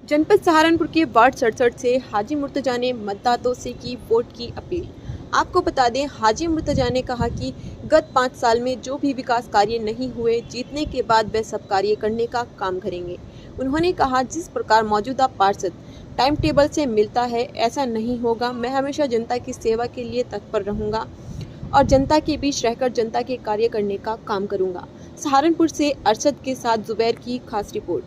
जनपद सहारनपुर के वार्ड 67 से हाजी मुर्तजा ने मतदाताओं से की वोट की अपील। आपको बता दें, हाजी मुर्तजा ने कहा कि गत 5 साल में जो भी विकास कार्य नहीं हुए, जीतने के बाद वे सब कार्य करने का काम करेंगे। उन्होंने कहा, जिस प्रकार मौजूदा पार्षद टाइम टेबल से मिलता है, ऐसा नहीं होगा। मैं हमेशा जनता की सेवा के लिए तत्पर रहूंगा और जनता के बीच रहकर जनता के कार्य करने का काम करूंगा। सहारनपुर से अरशद के साथ जुबैर की खास रिपोर्ट।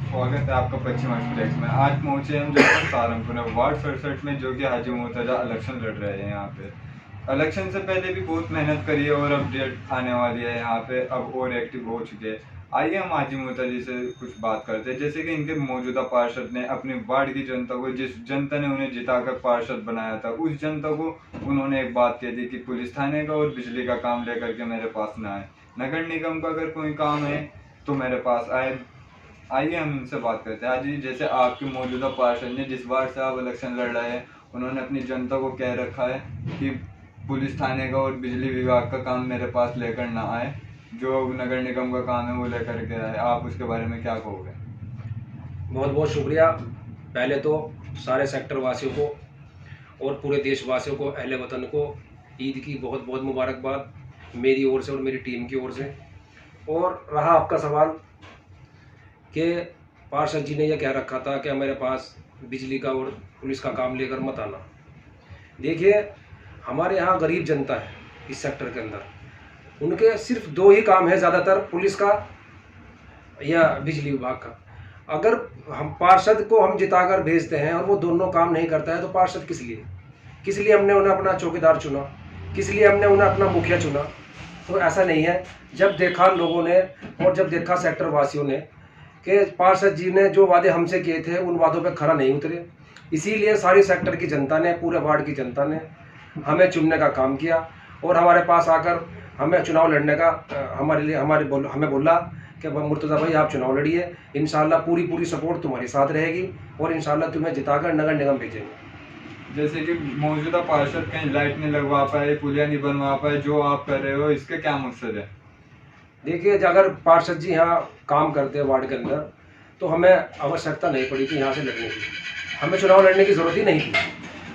स्वागत है आपका पश्चिम एक्सप्रेस में। आज पहुंचे हम जनपद सहारनपुर वार्ड 67 में, जो कि हाजी मुर्तजा इलेक्शन लड़ रहे हैं। यहाँ पे इलेक्शन से पहले भी बहुत मेहनत करी है और अब डेट आने वाली है। यहाँ पे अब और एक्टिव हो चुके हैं। आइए हम हाजी मुर्तजा से कुछ बात करते हैं। जैसे कि इनके मौजूदा पार्षद ने अपनी वार्ड की जनता को, जिस जनता ने उन्हें जिताकर पार्षद बनाया था, उस जनता को उन्होंने एक बात कह दी कि पुलिस थाने का और बिजली का काम लेकर के मेरे पास न आए। नगर निगम का अगर कोई काम है तो मेरे पास आए। आइए हम इनसे बात करते हैं। आज जी, जैसे आपके मौजूदा पार्षद ने, जिस वार्ड से आप इलेक्शन लड़ रहे हैं, उन्होंने अपनी जनता को कह रखा है कि पुलिस थाने का और बिजली विभाग का काम मेरे पास लेकर ना आए, जो नगर निगम का काम है वो लेकर के आए। आप उसके बारे में क्या कहोगे? बहुत बहुत शुक्रिया। पहले तो सारे सेक्टर वासियों को और पूरे देशवासियों को, अहले वतन को ईद की बहुत बहुत मुबारकबाद मेरी ओर से और मेरी टीम की ओर से। और रहा आपका सवाल कि पार्षद जी ने यह कह रखा था कि मेरे पास बिजली का और पुलिस का काम लेकर मत आना। देखिए, हमारे यहाँ गरीब जनता है इस सेक्टर के अंदर, उनके सिर्फ 2 ही काम है ज़्यादातर, पुलिस का या बिजली विभाग का। अगर हम पार्षद को हम जिताकर भेजते हैं और वो दोनों काम नहीं करता है तो पार्षद किस लिए हमने उन्हें अपना चौकीदार चुना, किस लिए हमने उन्हें अपना मुखिया चुना? तो ऐसा नहीं है। जब देखा लोगों ने और जब देखा सेक्टर वासियों ने कि पार्षद जी ने जो वादे हमसे किए थे उन वादों पे खरा नहीं उतरे, इसीलिए सारी सेक्टर की जनता ने, पूरे वार्ड की जनता ने हमें चुनने का काम किया और हमारे पास आकर हमें चुनाव लड़ने का हमें बोला कि मुर्तजा भाई आप चुनाव लड़िए, इंशाल्लाह पूरी सपोर्ट तुम्हारी साथ रहेगी और इंशाल्लाह तुम्हें जिताकर नगर निगम भेजेंगे। जैसे कि मौजूदा पार्षद कहीं लाइट नहीं लगवा पाए, पुलिया नहीं बनवा पाए, जो आप कर रहे हो, इसके क्या मकसद है? देखिए, अगर पार्षद जी यहाँ काम करते हैं वार्ड के अंदर तो हमें आवश्यकता नहीं पड़ी कि यहाँ से लड़ने की, हमें चुनाव लड़ने की ज़रूरत ही नहीं थी।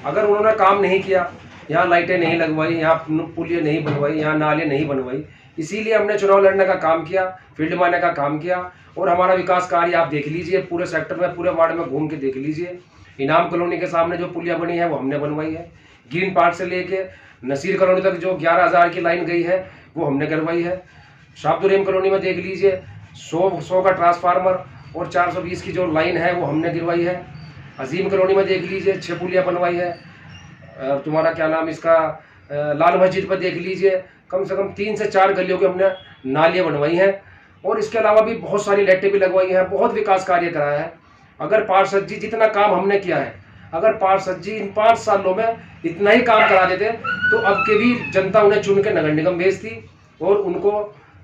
अगर उन्होंने काम नहीं किया, यहाँ लाइटें नहीं लगवाई, यहाँ पुलिया नहीं बनवाई, यहाँ नाले नहीं बनवाई, इसीलिए हमने चुनाव लड़ने का काम किया, फील्ड मारने का काम किया। और हमारा विकास कार्य आप देख लीजिए, पूरे सेक्टर में, पूरे वार्ड में घूम के देख लीजिए। इनाम कॉलोनी के सामने जो पुलिया बनी है वो हमने बनवाई है। ग्रीन पार्क से लेके नसीर कॉलोनी तक जो 11,000 की लाइन गई है वो हमने करवाई है। शाब्दुरेम कॉलोनी में देख लीजिए, 100 का ट्रांसफार्मर और 420 की जो लाइन है वो हमने गिरवाई है। अजीम कॉलोनी में देख लीजिए, 6 पुलिया बनवाई है। तुम्हारा क्या नाम इसका, लाल मस्जिद पर देख लीजिए, कम से कम 3 से 4 गलियों की हमने नालियाँ बनवाई हैं। और इसके अलावा भी बहुत सारी लाइटें भी लगवाई हैं, बहुत विकास कार्य कराया है। अगर पार्षद जी जितना काम हमने किया है, अगर पार्षद जी इन 5 सालों में इतना ही काम करा देते तो अब के भी जनता उन्हें चुन के नगर निगम भेजती और उनको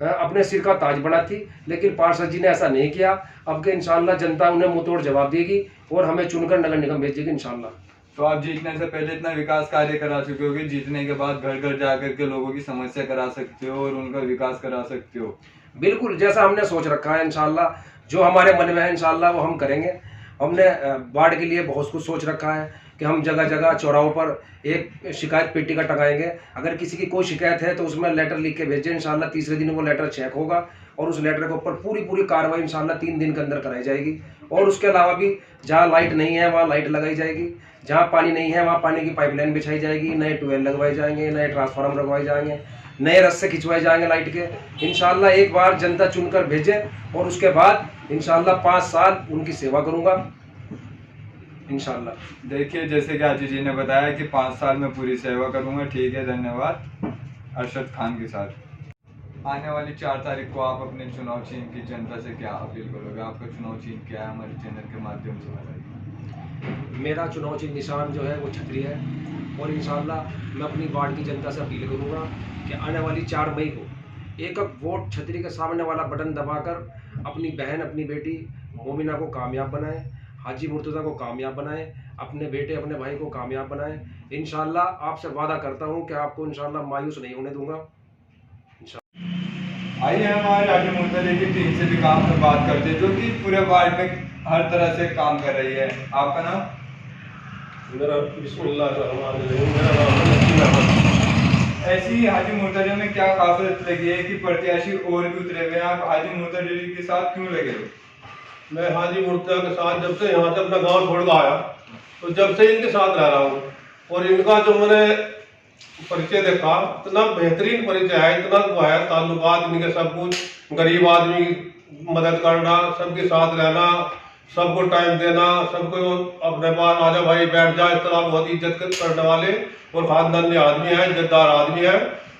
अपने सिर का ताज बनाती। लेकिन पार्षद जी ने ऐसा नहीं किया। अब के इंशाल्लाह जनता उन्हें मुंहतोड़ जवाब देगी और हमें चुनकर नगर निगम भेजेगी इंशाल्लाह। तो आप जीतने से पहले इतना विकास कार्य करा चुके हो कि जीतने के बाद घर घर जाकर के लोगों की समस्या करा सकते हो और उनका विकास करा सकते हो। बिल्कुल, जैसा हमने सोच रखा है इंशाल्लाह, जो हमारे मन में है इंशाल्लाह वो हम करेंगे। हमने वार्ड के लिए बहुत कुछ सोच रखा है कि हम जगह जगह चौराहों पर एक शिकायत पेटी का टंगाएंगे। अगर किसी की कोई शिकायत है तो उसमें लेटर लिख के भेजें, इंशाल्लाह तीसरे दिन वो लेटर चेक होगा और उस लेटर के ऊपर पूरी कार्रवाई इंशाल्लाह 3 दिन के अंदर कराई जाएगी। और उसके अलावा भी जहाँ लाइट नहीं है वहाँ लाइट लगाई जाएगी, जहाँ पानी नहीं है वहाँ पानी की पाइपलाइन बिछाई जाएगी, नए ट्यूबवेल लगवाए जाएंगे, नए ट्रांसफार्मर लगवाए जाएंगे, नए रस्से खिंचवाए जाएंगे लाइट के। इंशाल्लाह एक बार जनता चुनकर भेजे और उसके बाद इंशाल्लाह 5 साल उनकी सेवा करूँगा इंशाल्लाह। देखिए, जैसे कि आजी जी ने बताया कि 5 साल में पूरी सेवा करूंगा। ठीक है, धन्यवाद। अरशद खान के साथ आने वाली 4 तारीख को आप अपने चुनाव चिन्ह की जनता से क्या अपील करोगे? आपका चुनाव चिन्ह क्या है, हमारे चैनल के माध्यम से बताइए। मेरा चुनाव चिन्ह निशान जो है वो छतरी है और इंशाल्लाह मैं अपनी वार्ड की जनता से अपील करूँगा कि आने वाली 4 मई को एक वोट छतरी के सामने वाला बटन दबाकर अपनी बहन, अपनी बेटी मोमिना को कामयाब बनाएं, हाजी मुर्तजा को कामयाब बनाएं अपने बेटे अपने भाई को कामयाब बनाएं। इंशाल्लाह आपसे वादा करता हूं कि आपको इंशाल्लाह मायूस नहीं होने दूंगा। आइए हमारे हाजी मुर्तजा की टीम से भी काम पर बात करते हैं, जो कि पूरे वार्ड में हर तरह से काम कर रही है। आपका नाम? मेरा बिस्मिल्लाहिर्रहमानिर्रहीम, मेरा नाम है नसीम अहमद। ऐसी हाजी मुर्तजा में क्या खासियत लगी है कि प्रत्याशी और भी उतरे हुए हैं, आप हाजी मुर्तजा जी के साथ क्यों लगे हो? मैं हाजी मुर्तजा के साथ जब से यहाँ से अपना गांव छोड़ कर आया, तो जब से इनके साथ रह रहा हूँ, और इनका जो मैंने परिचय देखा, इतना बेहतरीन परिचय है, इतना वो है ताल्लुकात इनके, सब कुछ गरीब आदमी की मदद करना, सबके साथ रहना, सबको टाइम देना, सबको अपने पास आजा भाई बैठ जा, इस तरह बहुत इज्जत करने वाले और खानदानी आदमी है, इज्जतदार आदमी है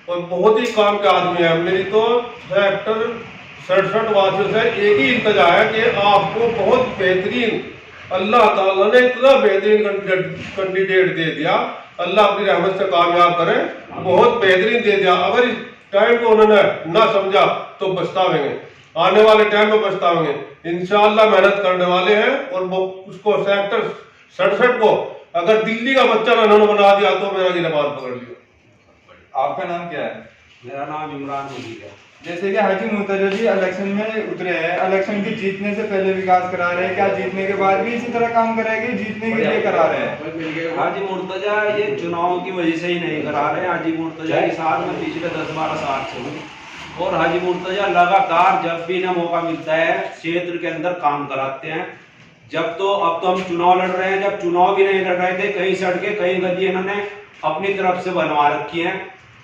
और बहुत ही काम के आदमी है। मेरी तो सेक्टर 67 वासियों से एक ही इल्तजा है कि आपको बहुत बेहतरीन, अल्लाह ताला ने इतना बेहतरीन कैंडिडेट दे दिया, अल्लाह अपनी रहमत से कामयाब करे, बहुत बेहतरीन दे दिया। अगर इस टाइम को उन्होंने ना समझा तो पछतावेंगे, आने वाले टाइम में पछतावेंगे। इंशाअल्लाह मेहनत करने वाले हैं और वो उसको सेक्टर 67 को अगर दिल्ली का बच्चा ना उन्होंने बना दिया तो मेरा गिरफ्तार पकड़ लिया। आपका नाम क्या है? मेरा नाम इमरान मजीद है। जैसे कि हाजी मुर्तजा जी इलेक्शन में उतरे हैं, इलेक्शन के जीतने से पहले विकास करा रहे हैं, क्या जीतने के बाद भी इसी तरह काम कराएंगे, जीतने के लिए करा रहे हैं? हाजी मुर्तजा ये चुनाव की वजह से ही नहीं करा रहे हैं। हाजी मुर्तजा के साथ में पिछले 10-12 साल से हूँ और हाजी मुर्तजा लगातार जब भी इन्हें मौका मिलता है क्षेत्र के अंदर काम कराते हैं। अब तो हम चुनाव लड़ रहे हैं, जब चुनाव भी नहीं लड़ रहे थे, कई सड़कें कई गली इन्होंने अपनी तरफ से बनवा रखी हैं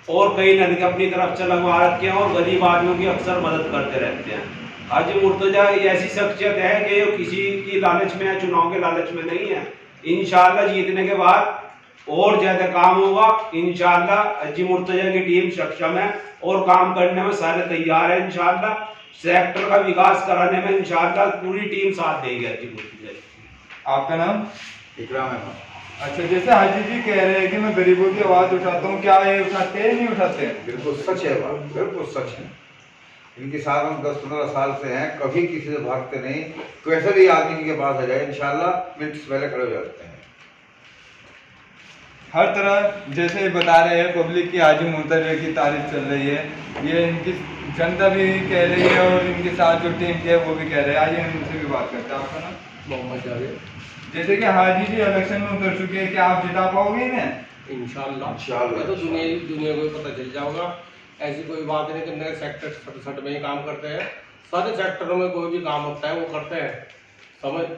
और कई नदी अपनी तरफ से लगवा रखी हैं और गरीब आदमियों की अक्सर मदद करते रहते हैं। हाजी मुर्तजा ऐसी शख्सियत है कि वो किसी की लालच में है, चुनाव के लालच में नहीं है। इंशाअल्लाह जीतने के बाद और ज्यादा काम होगा। इंशाअल्लाह हाजी मुर्तजा की टीम सक्षम है और काम करने में सारे तैयार है। इंशाअल्लाह सेक्टर का विकास कराने में इंशाअल्लाह पूरी टीम साथ देगी हाजी मुर्तजा। आपका नाम? इकराम अहमद। अच्छा, जैसे हाजी जी कह रहे हैं कि मैं गरीबों की आवाज उठाता हूँ, क्या ये उठाते हैं नहीं उठाते हैं? बिल्कुल सच है बात, बिल्कुल सच है। इनके साथ हम 10-15 साल से हैं, कभी किसी से भागते नहीं। कैसे भी आदमी इनके पास आ जाए इंशाल्लाह मिनट से पहले खड़े हो जाते हैं। हर तरह जैसे बता रहे हैं पब्लिक की हाजी मुर्तजा की तारीफ चल रही है, ये इनकी जनता भी कह रही है और इनके साथ जो टीम के है वो भी कह रहे हैं। आइए हम इनसे भी बात करते हैं। आपका नाम? मोहम्मद जावेद। जैसे कि हाजी जी इलेक्शन में उतर चुके हैं, क्या आप जिता पाओगे इन्हें? इंशाल्लाह मैं तो दुनिया को पता चल जाऊंगा। ऐसी कोई बात नहीं कि नए सेक्टर 67 में ही काम करते हैं, सारे सेक्टरों में कोई भी काम होता है वो करते हैं। समझ